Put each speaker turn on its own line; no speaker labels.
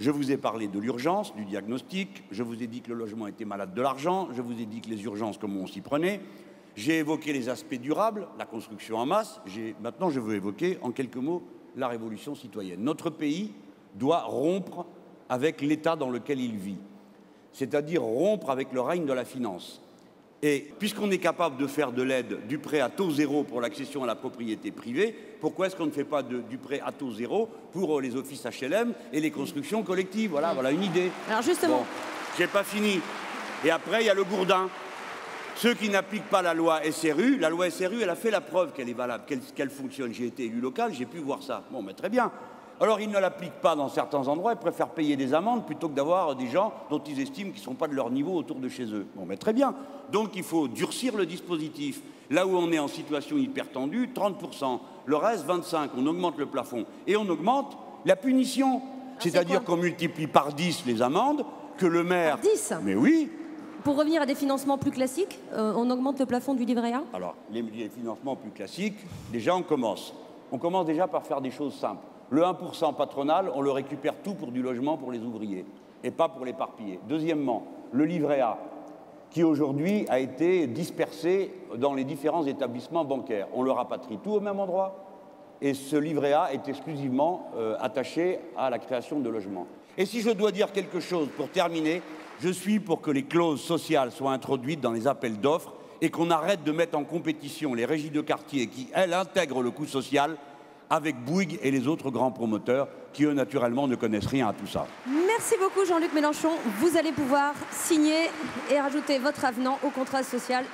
Je vous ai parlé de l'urgence, du diagnostic, je vous ai dit que le logement était malade de l'argent, je vous ai dit que les urgences, comment on s'y prenait. J'ai évoqué les aspects durables, la construction en masse. Maintenant, je veux évoquer en quelques mots la révolution citoyenne. Notre pays doit rompre avec l'état dans lequel il vit, c'est-à-dire rompre avec le règne de la finance. Et puisqu'on est capable de faire de l'aide, du prêt à taux zéro pour l'accession à la propriété privée, pourquoi est-ce qu'on ne fait pas du prêt à taux zéro pour les offices HLM et les constructions collectives? Voilà une idée.
Alors justement...
Bon, j'ai pas fini. Et après, il y a le gourdin. Ceux qui n'appliquent pas la loi SRU, elle a fait la preuve qu'elle est valable, qu'elle fonctionne. J'ai été élu local, j'ai pu voir ça. Bon, mais très bien. Alors, ils ne l'appliquent pas dans certains endroits, ils préfèrent payer des amendes plutôt que d'avoir des gens dont ils estiment qu'ils ne sont pas de leur niveau autour de chez eux. Bon, mais très bien. Donc, il faut durcir le dispositif. Là où on est en situation hyper tendue, 30%. Le reste, 25%. On augmente le plafond. Et on augmente la punition. C'est-à-dire qu'on multiplie par 10 les amendes, que le maire...
Par 10 ?
Mais oui.
Pour revenir à des financements plus classiques, on augmente le plafond du livret A?
Alors, les financements plus classiques, déjà, on commence. On commence déjà par faire des choses simples. Le 1% patronal, on le récupère tout pour du logement pour les ouvriers et pas pour l'éparpiller. Deuxièmement, le livret A, qui aujourd'hui a été dispersé dans les différents établissements bancaires. On le rapatrie tout au même endroit et ce livret A est exclusivement attaché à la création de logements. Et si je dois dire quelque chose pour terminer, je suis pour que les clauses sociales soient introduites dans les appels d'offres et qu'on arrête de mettre en compétition les régies de quartier qui, elles, intègrent le coût social avec Bouygues et les autres grands promoteurs qui, eux, naturellement, ne connaissent rien à tout ça.
Merci beaucoup, Jean-Luc Mélenchon. Vous allez pouvoir signer et rajouter votre avenant au contrat social.